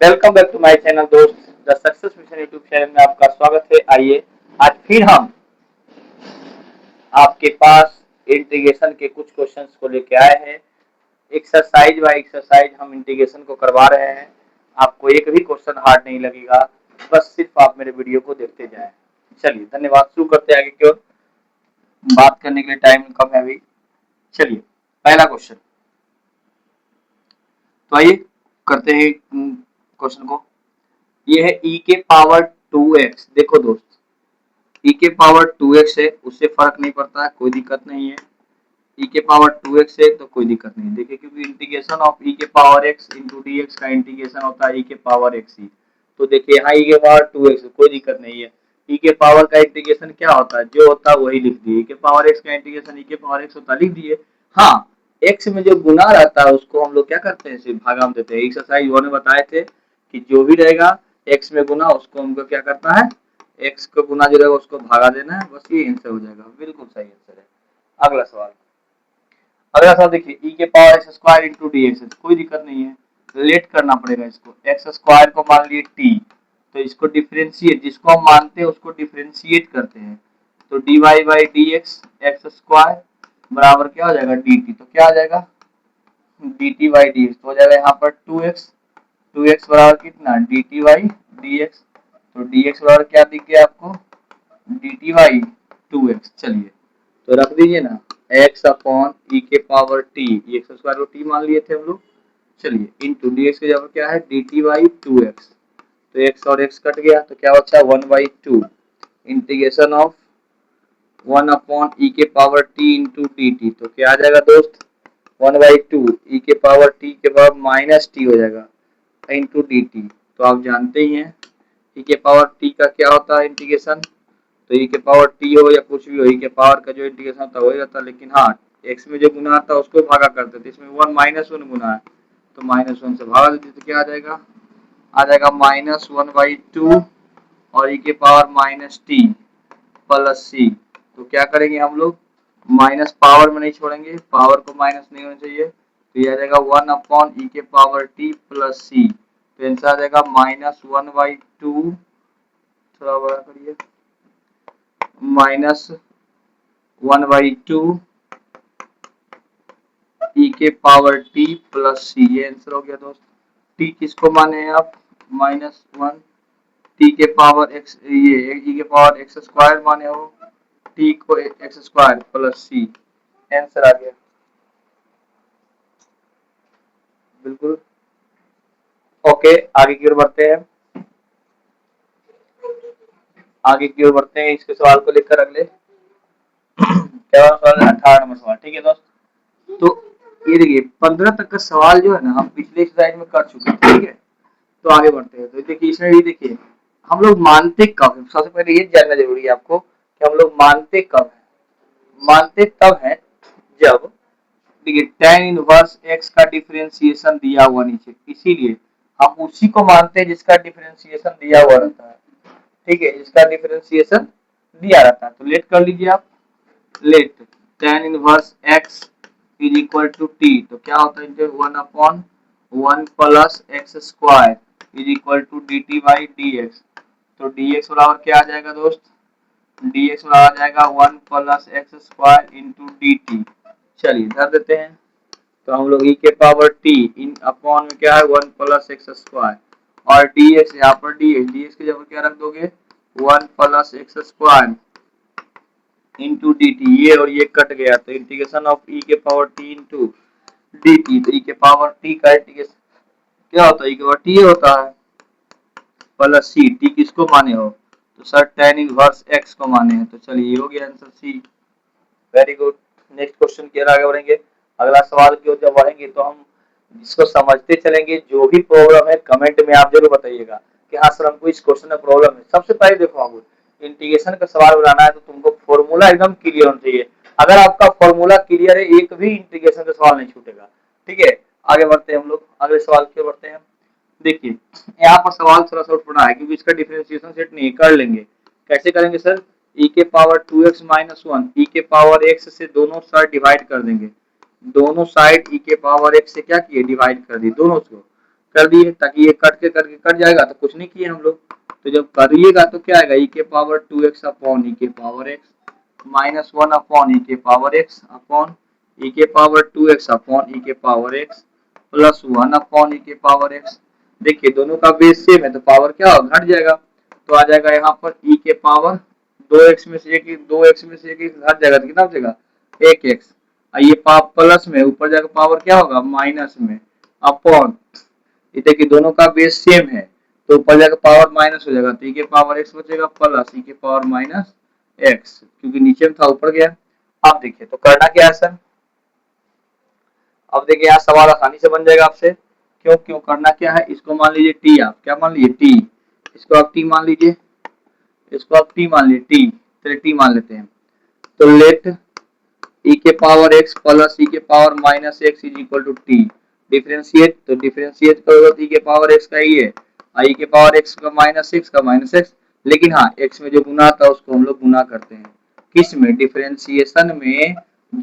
Welcome back to my channel दोस्त। The success mission YouTube channel में आपका स्वागत है। आइए आज फिर हम आपके पास इंटीग्रेशन के कुछ क्वेश्चंस को लेके आए हैं। एक्सरसाइज बाय एक्सरसाइज हम इंटीग्रेशन को करवा रहे हैं। आपको एक भी क्वेश्चन हार्ड नहीं लगेगा, बस सिर्फ आप मेरे वीडियो को देखते जाएं। चलिए धन्यवाद। शुरू करते हैं आगे की ओर। बात करने के लिए टाइम कम है अभी। चलिए पहला क्वेश्चन, तो आइए करते हैं क्वेश्चन को। ये है e के पावर 2x। देखो दोस्त, e के पावर 2x है, उससे फर्क नहीं पड़ता है, कोई दिक्कत नहीं है। e के पावर 2x है तो कोई दिक्कत नहीं। देखिए क्योंकि इंटीग्रेशन ऑफ e के power x into d x का इंटीग्रेशन होता है e के पावर x ही। तो देखिए यहाँ e के पावर 2x है, कोई दिक्कत नहीं है। e के पावर का इंटीग्रेशन क्या होता है, जो होता है वही लिख दिए। e के पावर x का इंटीग्रेशन e के पावर x होता है, लिख दिए। हाँ, x में जो गुना रहता है उसको हम लोग क्या करते हैं, सिर्फ भागा में देते हैं। एक्सरसाइज वो ने बताए थे कि जो भी रहेगा x में गुना उसको हमको क्या करता है, x को गुना जो रहेगा उसको भागा देना है, बस ये आंसर हो जाएगा। बिल्कुल सही आंसर है। अगला सवाल, अगला सवाल देखिए, e के power x square into d x. कोई दिक्कत नहीं है, लेट करना पड़ेगा इसको। एक्स स्क्वायर को मान लिए t, तो इसको डिफरेंशिएट, जिसको हम मानते हैं उसको डिफरेंशिएट करते हैं। तो d y by d x x square बराबर क्या हो जाएगा, डी टी। तो क्या आ जाएगा, d t by d x. तो हो जाएगा यहाँ पर 2x, 2x बराबर कितना, D t by d x. तो डी एक्स बराबर क्या दिख गया आपको, डी टी बाई 2x। चलिए तो रख दीजिए ना, x अपॉन ई के पावर टी, एक्स स्क्वायर को टी मान लिए थे हम लोग। चलिए इंटू डी एक्स की जगह क्या है, डी टी बाई 2x। तो x और x कट गया तो क्या बचा, 1/2 इंटीग्रेशन ऑफ 1 अपॉन ई के power T into d t. तो क्या आ जाएगा दोस्त, 1/2 ई के पावर टी के पावर माइनस टी हो जाएगा इंटू डी टी। तो आप जानते ही हैं ई के पावर टी का क्या होता है इंटीग्रेशन। तो ई के पावर टी हो या कुछ भी हो, ई के पावर का जो इंटीग्रेशन होता है वही रहता है। लेकिन हाँ, एक्स में जो गुना आता है उसको भागा करते थे। इसमें 1 - 1 गुना है, तो -1 से भागा देते तो क्या आ जाएगा, आ जाएगा -1/2 और ई के power minus T plus c. तो क्या करेंगे हम लोग, माइनस पावर में नहीं छोड़ेंगे, पावर को माइनस नहीं होना चाहिए। तो ये आ जाएगा 1 अपॉन ई के पावर टी प्लस सी। तो आंसर आ जाएगा -1/2, थोड़ा बड़ा करिए, -1/2 ई के पावर टी प्लस सी। ये आंसर हो गया दोस्त। टी किसको माने हैं आप, -1, टी के पावर एक्स, ये ई के पावर एक्स स्क्वायर माने हो, टी को एक्स स्क्वायर प्लस सी। आंसर आ गया बिल्कुल। ओके, आगे की ओर बढ़ते हैं। आगे की ओर बढ़ते हैं, इसके सवाल को लेकर अगले क्या सवाल है, 18 नंबर सवाल। ठीक है दोस्त, तो ये देखिए 15 तक का सवाल जो है ना हम पिछले एक्सरसाइज में कर चुके हैं। ठीक है, तो आगे बढ़ते हैं। तो देखिए इसमें भी देखिए हम लोग मानते कब हैं, सबसे पहले ये जानना जरूरी है आपको कि हम लोग मानते कब हैं। मानते तब है जब, देखिए tan इनवर्स x का डिफरेंशिएशन दिया हुआ नीचे, इसीलिए हम उसी को मानते हैं जिसका डिफरेंशिएशन दिया हुआ रहता है। ठीक है, जिसका डिफरेंशिएशन दिया रहता है। तो लेट कर लीजिए आप, let tan inverse x is equal to t. तो क्या होता है, 1/1 plus x square is equal to d t by d x. तो डी एक्स बराबर क्या आ जाएगा दोस्त, डी एक्स बराबर आ जाएगा 1 plus x square into d T. चलिए धर देते हैं। तो हम लोग ई के पावर टी इन अपॉन में क्या है, 1 प्लस एक्स स्क्वायर, और डी एक्स यहाँ पर डी एक्स की जगह क्या रख दोगे, 1 plus x square into d T. ये और ये कट गया तो इंटीग्रेशन ऑफ ई के power T into d t. तो ई के पावर टी का इंटीग्रेशन क्या होता है, ई के पावर टी होता है प्लस सी। टी किसको माने हो, तो सर tan इनवर्स x को माने हैं। तो चलिए हो गया answer C. Very good. Next question की ओर आगे बढ़ेंगे। अगला सवाल की ओर जब बढ़ेंगे तो हम इसको समझते चलेंगे। जो भी प्रॉब्लम है कमेंट में आप जरूर बताइएगा कि हाँ सर हमको इस क्वेश्चन में प्रॉब्लम है। सबसे पहले देखो, हम इंटीग्रेशन का सवाल बनाना है तो तुमको फॉर्मूला एकदम क्लियर होना चाहिए। अगर आपका फॉर्मूला क्लियर है, एक भी इंटीग्रेशन का सवाल नहीं छूटेगा। ठीक है, आगे बढ़ते हैं हम लोग, अगले सवाल की ओर बढ़ते हैं। देखिए यहाँ पर सवाल थोड़ा सा उठा है क्योंकि इसका डिफरेंशिएशन सेट नहीं कर लेंगे। कैसे करेंगे सर, e के पावर 2x - 1 e के पावर x से दोनों साइड डिवाइड कर देंगे। दोनों साइड e के पावर x से क्या किए, डिवाइड कर दिए दोनों को। कर दिए, ताकि ये कट के करके कट जाएगा तो कुछ नहीं किए हम लोग। तो जब करिएगा तो क्या आएगा, ई के पावर 2x अपॉन ई के पावर x माइनस 1 अपॉन ई के पावर x अपॉन ई के पावर 2x अपॉन ई के पावर x प्लस 1 अपॉन ई के पावर x। देखिए दोनों का बेस सेम है तो पावर क्या होगा, घट जाएगा। तो आ जाएगा यहाँ पर ई के पावर 2x में से एक, 2x में से एक घट जाएगा तो कितना बचेगा, 1x। ये प्लस में ऊपर जाकर पावर क्या होगा, माइनस में अपॉन, ये देखिए दोनों का बेस सेम है तो ऊपर जाकर पावर माइनस हो जाएगा तो ई के पावर x बचेगा प्लस ई के पावर माइनस x, क्योंकि नीचे में था ऊपर गया। अब देखिए तो करना क्या है सर, अब देखिए यहाँ सवाल आसानी से बन जाएगा आपसे। क्यों क्यों करना क्या है, इसको मान लीजिए टी, आप क्या मान लीजिए टी, इसको आप टी मान लीजिए, इसको आप टी मान लीजिए, टी, चलिए टी मान लेते हैं। तो लेट ई के पावर x प्लस ई के power minus x is equal to t, differentiate, तो डिफरेंशिएट करोगे तो ई के पावर x का ही है, ई के पावर x का माइनस x का माइनस x, लेकिन हाँ x में जो गुना आता है उसको हम लोग गुना करते हैं, किस में, डिफरेंशिएशन में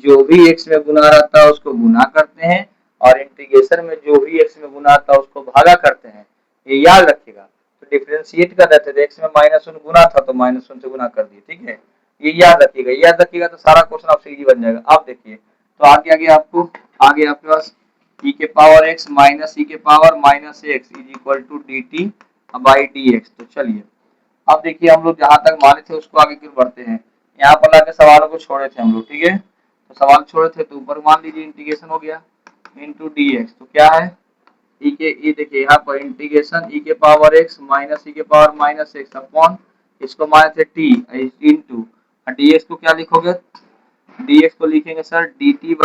जो भी x में गुना रहता है उसको गुना करते हैं, और इंटीग्रेशन में जो भी x में गुना आता है उसको भागा करते हैं, ये याद रखिएगा। तो डिफरेंशिएट कर रहे थे तो x में माइनस 1 गुना था तो माइनस 1 से गुना कर दिए, ठीक है, ये याद रखिएगा, याद रखिएगा तो सारा क्वेश्चन आपसे इजी बन जाएगा। आप देखिए तो आगे आगे आपको, आगे आपके पास ई के पावर x माइनस ई के power minus x is equal to d t by d x. तो चलिए अब देखिए हम लोग जहां तक माने थे उसको आगे क्यों बढ़ते हैं, यहाँ पर लाके सवालों को छोड़े थे हम लोग, ठीक है, तो सवाल छोड़े थे तो ऊपर मान लीजिए इंटीग्रेशन हो गया इंटू डी एक्स, तो क्या है ई के, ये देखिए यहाँ पर इंटीग्रेशन ई के पावर x माइनस ई के पावर माइनस एक्स अपॉन, इसको माने थे टी इंटू डी एक्स को क्या लिखोगे, डी एक्स को लिखेंगे सर डी टी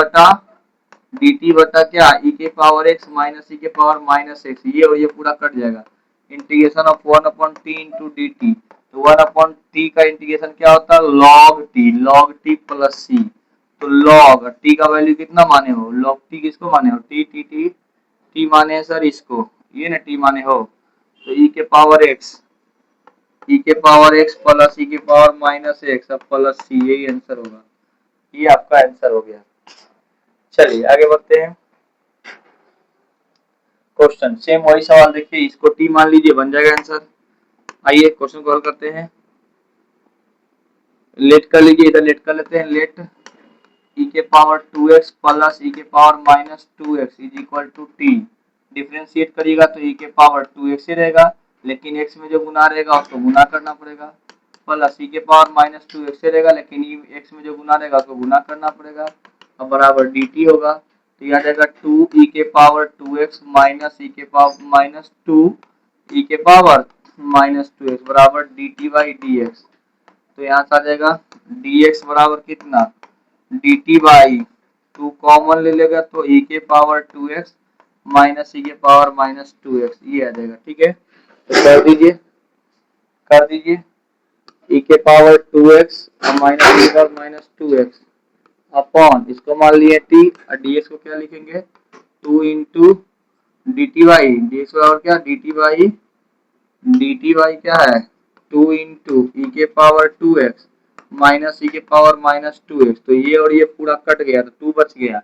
बटा क्या, ई के पावर एक्स माइनस ई के पावर माइनस एक्स, ये और ये पूरा कट जाएगा, integration of 1 upon t into d t, तो 1 अपॉन टी का इंटीग्रेशन क्या होता है, लॉग टी प्लस सी, तो लॉग टी का वैल्यू कितना माने हो, लॉग टी किसको माने हो, टी टी टी टी माने है सर इसको, ये ना टी माने हो, तो ई के पावर एक्स, ई के पावर एक्स प्लस ई के पावर माइनस एक्स अब प्लस सी, यही आंसर होगा, ये आपका आंसर हो गया। चलिए आगे बढ़ते हैं, क्वेश्चन सेम वही सवाल देखिए, इसको टी मान लीजिए बन जाएगा आंसर। आइए क्वेश्चन को हल करते हैं, लेट कर लीजिए, इधर लेट कर लेते हैं, लेट ई के पावर 2x प्लस ई के power minus 2x is equal to t, differentiate करिएगा तो ई के पावर 2x ही रहेगा, लेकिन x में जो गुना रहेगा उसको गुना करना पड़ेगा, प्लस ई के पावर माइनस 2x रहेगा, लेकिन x में जो गुना रहेगा उसको गुना करना पड़ेगा, अब बराबर dt होगा, तो यह आ जाएगा 2 ई के पावर 2x माइनस ई के पावर माइनस 2 ई के पावर माइनस 2x बराबर dt बाई dx, तो यहाँ से आ जाएगा dx बराबर कितना, dt बाई 2 कॉमन ले लेगा तो e के पावर 2x माइनस ई के पावर माइनस 2x, ये आ जाएगा, ठीक है, तो कर दीजिए e के पावर 2x माइनस ई के पावर माइनस 2x अपॉन, इसको मान लिए t और dx को क्या लिखेंगे 2 into d t by, dx बराबर क्या dt बाई क्या है 2 इंटू ई के पावर 2x माइनस ई के पावर माइनस 2x, तो ये और ये पूरा कट गया तो 2 बच गया,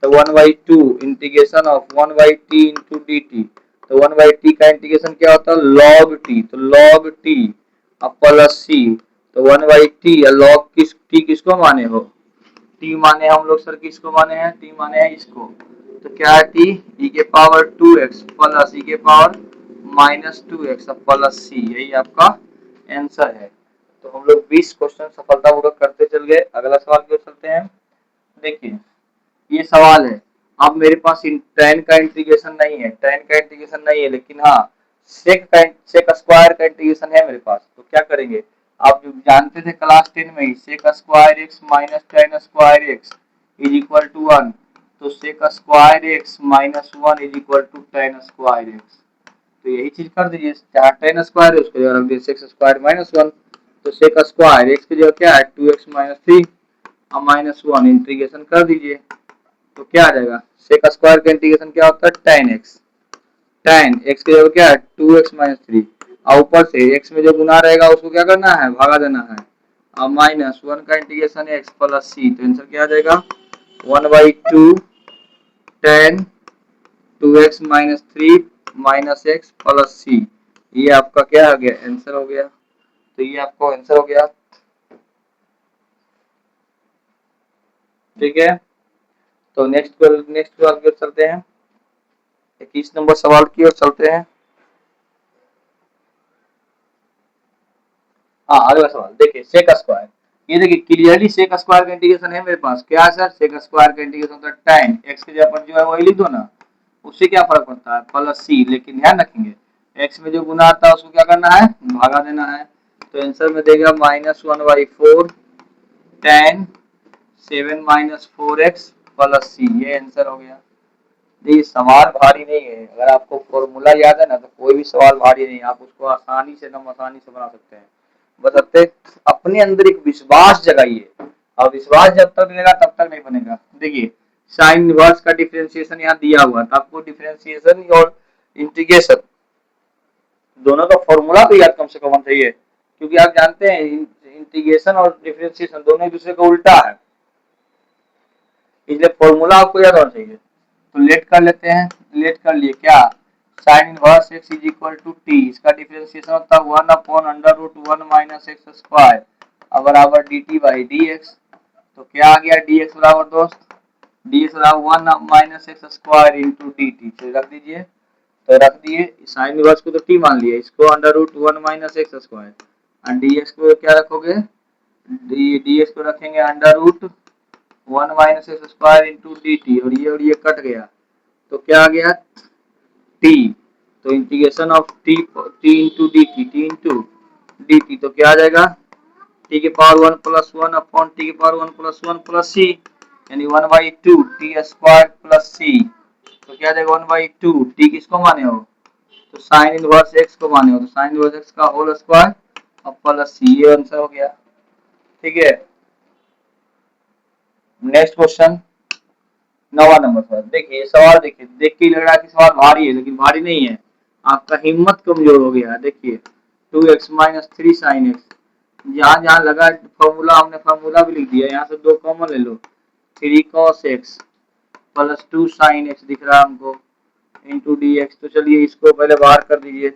तो 1/2 integration of 1/t into d t, तो 1/t का इंटीग्रेशन क्या होता है log t, तो log t अब प्लस सी, तो 1/t या log t किसको माने हो, t माने हम लोग सर किसको माने हैं, t माने हैं इसको, तो क्या है t e के पावर 2x प्लस e के power minus 2x plus c, यही आपका आंसर है। तो हम लोग 20 क्वेश्चन सफलतापूर्वक करते चल गए। अगला सवाल की ओर चलते हैं, देखिए ये सवाल है, अब मेरे पास tan का इंटीग्रेशन नहीं है, tan का इंटीग्रेशन नहीं है, लेकिन हाँ सेक स्क्वायर का इंटीग्रेशन है मेरे पास, तो क्या करेंगे, आप जो जानते थे क्लास 10 में ही sec square x minus tan square x is equal to 1, तो sec square x minus 1 is equal to tan square x, तो यही चीज कर दीजिए, जहाँ tan स्क्वायर है उसको जगह रख दीजिए सेक स्क्वायर माइनस 1, तो सेक स्क्वायर एक्स की जगह क्या है 2x माइनस 3 और माइनस 1 इंटीग्रेशन कर दीजिए, तो क्या आ जाएगा, सेक स्क्वायर का इंटीग्रेशन क्या होता है tan x की जगह क्या है 2x माइनस 3 और ऊपर से x में जो गुना रहेगा उसको क्या करना है भागा देना है, और माइनस 1 का इंटीग्रेशन है x प्लस सी, तो आंसर क्या आ जाएगा 1/2 tan 2x minus 3 minus x plus c, ये आपका क्या आ गया, आंसर हो गया। तो ये आपको आंसर हो गया। ठीक है, तो नेक्स्ट सवाल की ओर चलते हैं, 21 नंबर सवाल की ओर चलते हैं। हाँ, अगला सवाल देखिए, सेक स्क्वायर। ये देखिए क्लियरली सेक स्क्वायर का इंटीग्रेशन है मेरे पास, क्या है सर, सेक स्क्वायर का इंटीग्रेशन होता है tan, x की जगह पर जो है वही लिख दो ना, उससे क्या फर्क पड़ता है, प्लस सी, लेकिन ध्यान रखेंगे x में जो गुना आता है उसको क्या करना है, भागा देना है। तो आंसर में देगा -1/4 tan 7 - 4x प्लस सी, ये आंसर हो गया। देखिए सवाल भारी नहीं है, अगर आपको फॉर्मूला याद है ना तो कोई भी सवाल भारी नहीं है, आप उसको आसानी से एकदम आसानी से बना सकते हैं। बशर्ते अपने अंदर एक विश्वास जगाइए, और विश्वास जब तक मिलेगा तब तक नहीं बनेगा। देखिए साइन इनवर्स का डिफरेंशिएशन यहाँ दिया हुआ था, आपको डिफरेंशिएशन और इंटीग्रेशन दोनों का फॉर्मूला तो याद कम से कम चाहिए, क्योंकि आप जानते हैं इंटीग्रेशन और डिफरेंशिएशन दोनों एक दूसरे का उल्टा है, इसलिए फॉर्मूला आपको याद होना चाहिए। तो लेट कर लेते हैं, लेट कर लिए क्या, sine inverse x is equal to t, इसका डिफरेंशिएशन होता है 1/√1 माइनस एक्स स्क्वायर अब बराबर d t by d x. तो क्या आ गया, डी एक्स बराबर दोस्त, डी एक्स बराबर 1 minus x square into d t, तो रख दीजिए। तो रख दिए, साइन इनवर्स को तो टी मान लिया, इसको √1 माइनस एक्स स्क्वायर, और डी एक्स को क्या रखोगे, डी एक्स को रखेंगे √1 minus x square into d T, और ये कट गया, तो क्या आ गया, टी। तो integration of T into d T, T into d t, तो क्या आ जाएगा, टी के पावर 1 प्लस 1 अपॉन टी के पावर 1 प्लस 1 प्लस सी, यानी 1/2 टी स्क्वायर प्लस सी। तो क्या आ जाएगा 1/2, टी किसको माने हो, तो साइन इनवर्स एक्स को माने हो, तो साइन इनवर्स एक्स का होल स्क्वायर और प्लस सी, ये आंसर हो गया। ठीक है, नेक्स्ट क्वेश्चन 9वां नंबर सवाल। देखिए सवाल, देखिए देख के लग रहा है कि सवाल भारी है, लेकिन भारी नहीं है, आपका हिम्मत कमजोर हो गया है। देखिए 2x माइनस 3 साइन एक्स, जहां जहां लगा फॉर्मूला, हमने फॉर्मूला भी लिख दिया, यहाँ से दो कॉमन ले लो, 3 cos x plus 2 sine x दिख रहा है हमको, इंटू डी एक्स। तो चलिए इसको पहले बाहर कर दीजिए,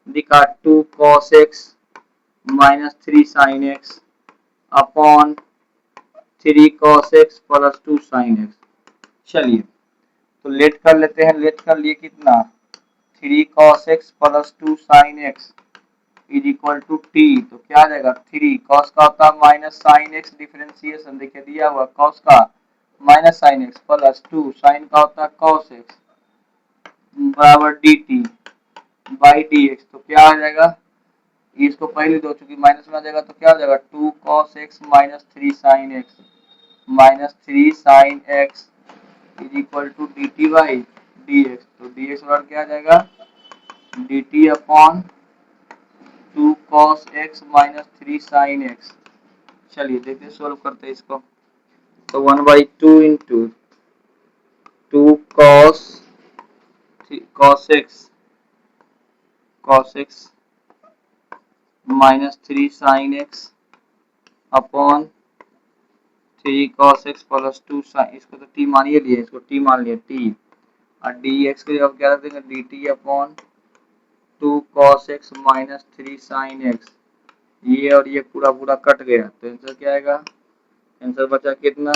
दिखा 2 cos x minus 3 sine x upon 3 cos x plus 2 sine x. चलिए तो लेट कर लेते हैं, लेट कर लिए कितना, 3 cos x plus 2 sine x is equal to t, तो क्या आ जाएगा, 3 cos का होता है माइनस साइन एक्स, डिफरेंशिएशन देखिए दिया हुआ cos का minus sine x plus 2 sine का होता है cos x बराबर d t by d x. तो क्या आ जाएगा, इसको पहले दो चूंकि माइनस में आ जाएगा, तो क्या हो जाएगा 2 cos x minus 3 sine x minus 3 sine x is equal to d t by d x. तो डी एक्स बराबर क्या आ जाएगा, d t upon 2 cos x minus 3 sine x. चलिए देखते सोल्व करते हैं इसको, तो 1/2 into 2 cos x minus 3 sine x upon 3 cos x plus 2 sine, इसको तो t मान ही लिया, इसको t मान लिया t, और dx के जब क्या रख देंगे, dt upon 2 cos x minus 3 sine x, ये और ये पूरा पूरा कट गया, तो आंसर क्या आएगा, आंसर बचा कितना,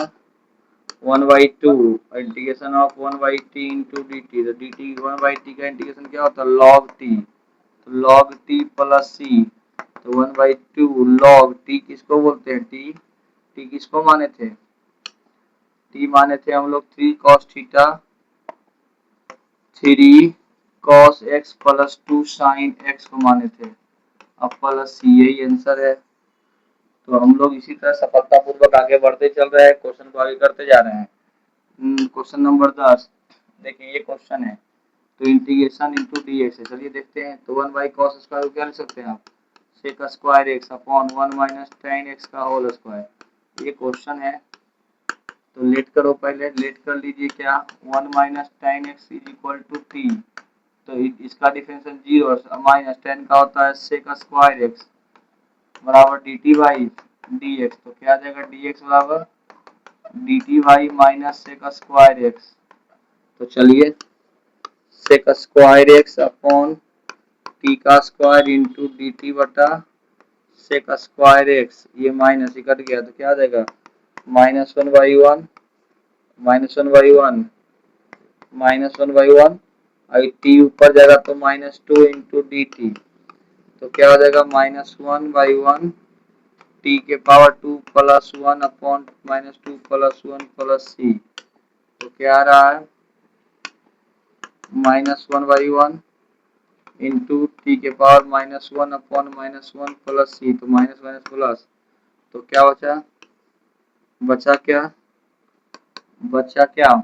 1/2 integration of 1/t into d t, तो डी टी 1/t का इंटीग्रेशन क्या होता है, log t, तो log t प्लस सी, तो 1/2 log t किसको बोलते हैं, t किसको माने थे, t माने थे हम लोग 3 cos theta 3 cos x plus 2 sine x को माने थे, अब प्लस सी, यही आंसर है। तो हम लोग इसी तरह सफलतापूर्वक आगे बढ़ते चल रहे हैं, क्वेश्चन को आगे करते जा रहे हैं। क्वेश्चन नंबर 10, देखिए ये क्वेश्चन है, तो इंटीग्रेशन इंटू डी एक्स है, चलिए देखते हैं। तो 1/cos स्क्वायर को क्या लिख सकते हैं आप, sec square x upon 1 minus tan x का होल स्क्वायर, ये क्वेश्चन है। तो लेट करो, पहले लेट कर लीजिए, क्या 1 minus tan x is equal to t, तो इसका डिफरेंशियल 0 माइनस टेन का होता है सेक स्क्वायर एक्स बराबर d t by d x. तो क्या आ जाएगा, डी एक्स बराबर d t by minus sec square x. तो चलिए sec square x upon t का स्क्वायर इंटू डी टी बटा सेक स्क्वायर एक्स, ये माइनस ही कट गया तो क्या आ जाएगा -1/1 -1/1 -1/1, और टी ऊपर जाएगा तो -2 इंटू डी टी, तो क्या हो जाएगा -1/1 टी के power 2 plus 1 upon -2 plus 1 plus c, तो क्या आ रहा है -1/1 इंटू टी के पावर -1 अपॉन -1 प्लस सी, तो माइनस माइनस प्लस, तो क्या बचा बचा क्या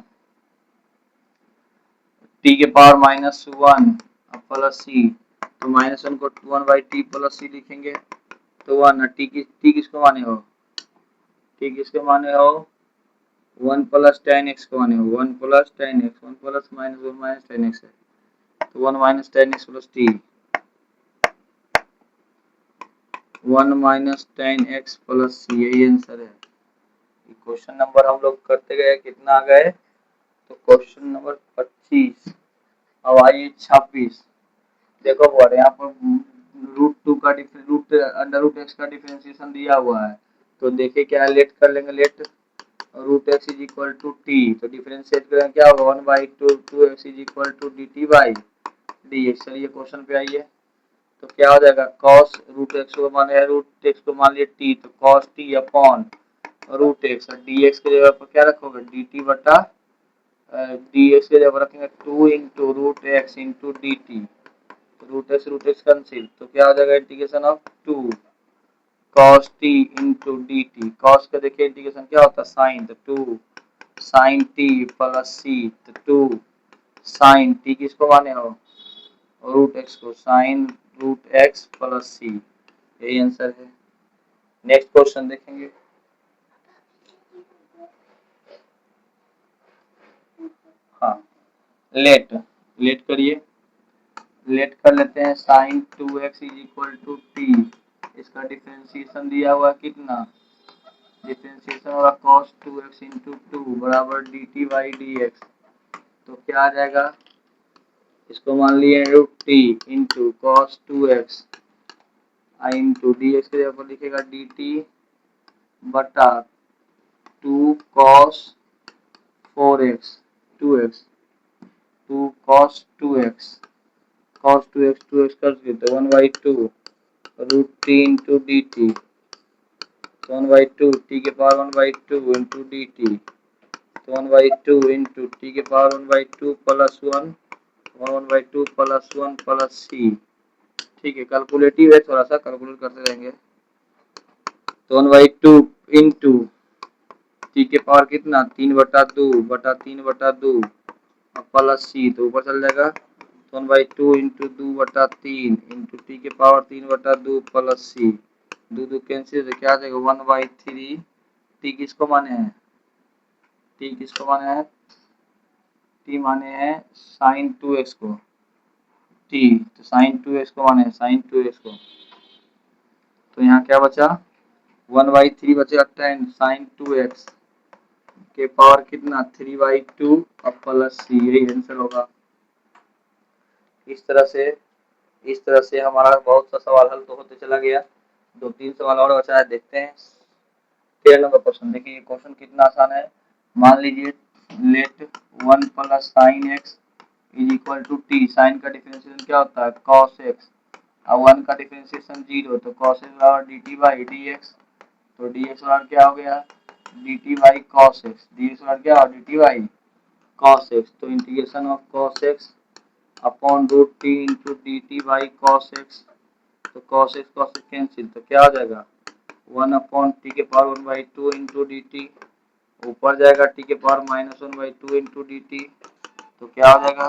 टी के पावर -1 प्लस सी, तो -1 को 1/t प्लस सी लिखेंगे, तो 1 टी किसको माने हो, टी किसके माने हो 1 प्लस tan x को माने हो 1 plus tan x, 1 plus -1 minus tan x है, तो 1 minus tan x plus t, 1 minus tan x plus c, यही आंसर है। क्वेश्चन नंबर हम लोग करते गए कितना आ गए, तो क्वेश्चन नंबर 25। अब आइए 26। देखो बोल यहाँ पर √2 का रूट अंडर रूट एक्स का डिफरेंशिएशन दिया हुआ है, तो देखिए क्या लेट कर लेंगे, let root x is equal to t, तो डिफरेंशिएट करें क्या होगा 1/2 x is equal to d t by d x. चलिए क्वेश्चन पे आइए, तो क्या हो जाएगा cos रूट एक्स को मान लिया रूट एक्स को मान लिया टी, तो cos t upon root x, और डी एक्स की जगह पर क्या रखोगे डी टी बटा डी एक्स की जगह पर रखेंगे 2 into root x into d t, root x cancel, तो क्या हो जाएगा integration of 2 cos t into d t, cos का देखिए इंटीग्रेशन क्या होता है साइन, तो 2 साइन t प्लस सी, तो 2 साइन t किसको माने हो रूट एक्स को, sign root x plus c, यही आंसर है। नेक्स्ट क्वेश्चन देखेंगे, हाँ लेट लेट करिए, लेट कर लेते हैं sine 2x is equal to t, इसका डिफरेंशिएशन दिया हुआ कितना, डिफरेंशिएशन होगा cos 2x इंटू 2 बराबर d t by d x, तो क्या आ जाएगा, इसको मान लिए root t into cos 2x into d x के जगह पर लिखेगा डी टी बटा 2 cos 4x 2x 2 cos 2x cos 2x कर दिए तो 1/2 root t into d t, तो 1/2 टी के पावर 1/2 इंटू डी टी, तो 1/2 इंटू टी के पावर 1/2 प्लस 1 1/2 प्लस 1 प्लस सी, ठीक है कैलकुलेटिव है थोड़ा सा कैलकुलेट करते रहेंगे, तो 1/2 इंटू टी के पावर कितना 3/2 प्लस सी, तो ऊपर चल जाएगा, तो 1/2 इंटू 2/3 इंटू टी के पावर 3/2 प्लस सी, दो कैंसिल तो क्या आ जाएगा 1/3, टी किसको माने हैं टी किसको माने हैं टी माने हैं साइन 2x को, टी तो साइन 2x को माने हैं साइन 2x को, तो यहाँ क्या बचा 1/3 बचेगा tan साइन 2x के पावर कितना 3/2 और प्लस सी, यही आंसर होगा। इस तरह से हमारा बहुत सा सवाल हल तो होते चला गया, 2-3 सवाल और बचा है, देखते हैं 13 नंबर क्वेश्चन। देखिए ये क्वेश्चन कितना आसान है, मान लीजिए let 1 plus sine x is equal to t, sine का डिफरेंशिएशन क्या होता है cos x, और 1 का डिफरेंशिएशन 0, तो cos x बराबर d t by d x, तो डी एक्स बराबर क्या हो गया d t by cos x, d x बराबर क्या हो d t by cos x, तो integration of cos x upon root t into d t by cos x, तो cos x कैंसिल, तो क्या हो जाएगा 1 अपॉन टी के पावर 1/2 इंटू डी टी, ऊपर जाएगा टी के पावर -1/2 इंटू डी टी, तो क्या हो जाएगा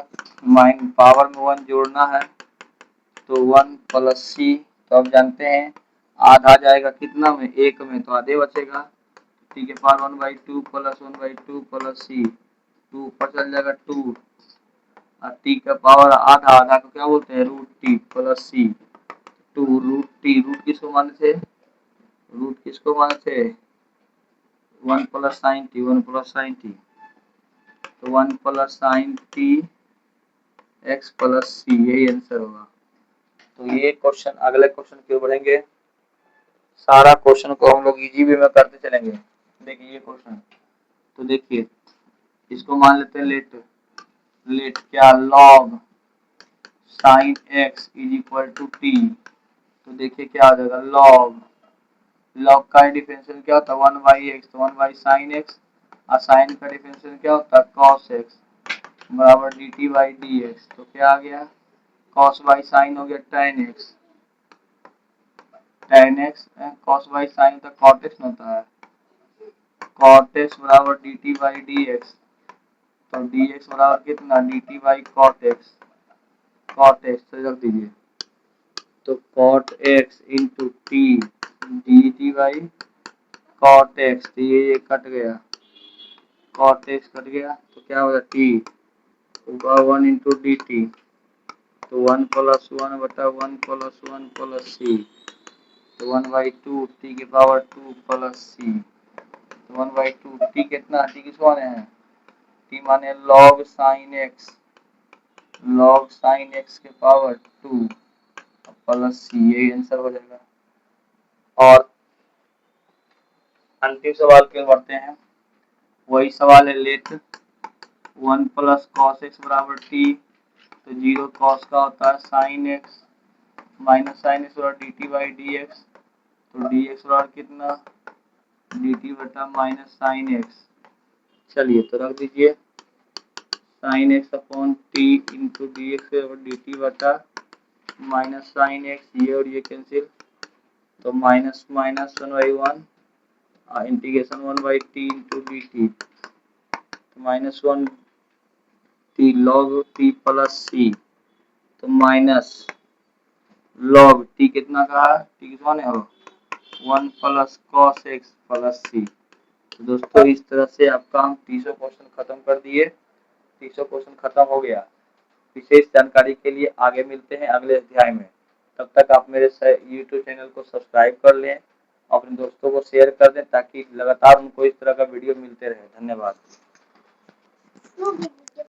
पावर में 1 जोड़ना है, तो 1 प्लस सी, तो अब जानते हैं आधा जाएगा कितना में एक में, तो आधे बचेगा, टी के पावर 1/2 प्लस 1/2 प्लस सी, 2 ऊपर चल जाएगा 2, और टी का पावर आधा, आधा को क्या बोलते हैं root t plus c, 2 root t, root किसको माने थे 1 plus sine t, 1 plus sine t, तो 1 plus sine t x plus c, यही आंसर होगा। तो ये क्वेश्चन, अगले क्वेश्चन की ओर बढ़ेंगे। सारा क्वेश्चन को हम लोग इजी वे में करते चलेंगे। देखिए ये क्वेश्चन, तो देखिए इसको मान लेते हैं लेट। लेट क्या, log sine x is equal to t. तो देखिए क्या आ जाएगा, लॉग, लॉग का डिफरेंशियल क्या होता है, 1/x, तो 1/sin x, और साइन का डिफरेंशियल क्या होता है, cos x बराबर dt/dx। तो क्या आ गया, cos बाई साइन हो गया tan x, tan x cos by sine तो cot x होता है, cot x बराबर dt/dx। तो dx बराबर कितना, dt/cot x, cot x तो रख दीजिए। तो cot x into T dt/cot x, तो ये कट गया, cot x कट गया, तो क्या होगा t, तो 1 इंटू डी टी, तो 1 प्लस 1 बटा 1 प्लस 1 प्लस सी, तो 1/2 टी के पावर 2 प्लस सी। तो 1/2 टी कितना, टी किसको माने हैं, टी माने log sine x, log sine x के पावर 2 प्लस सी, यही आंसर हो जाएगा। और अंतिम सवाल की ओर बढ़ते हैं। वही सवाल है, लेट 1 प्लस कॉस एक्स बराबर टी, तो 0 कॉस का होता है sign x minus sine x बराबर dt/dx। तो dx बराबर कितना, dt बटा माइनस साइन एक्स। चलिए तो रख दीजिए, sine x upon t into d x d t बटा माइनस साइन एक्स, ये और ये कैंसिल, तो minus minus 1/1 integration 1/t into d t, तो minus 1 t log t plus c, तो माइनस लॉग टी कितना कहा, टी कितना है 1 plus cos x plus c. तो दोस्तों इस तरह से आपका हम 300 क्वेश्चन खत्म कर दिए, 300 क्वेश्चन खत्म हो गया। विशेष जानकारी के लिए आगे मिलते हैं अगले अध्याय में। तब तक आप मेरे YouTube चैनल को सब्सक्राइब कर लें, अपने दोस्तों को शेयर कर दें ताकि लगातार उनको इस तरह का वीडियो मिलते रहे। धन्यवाद।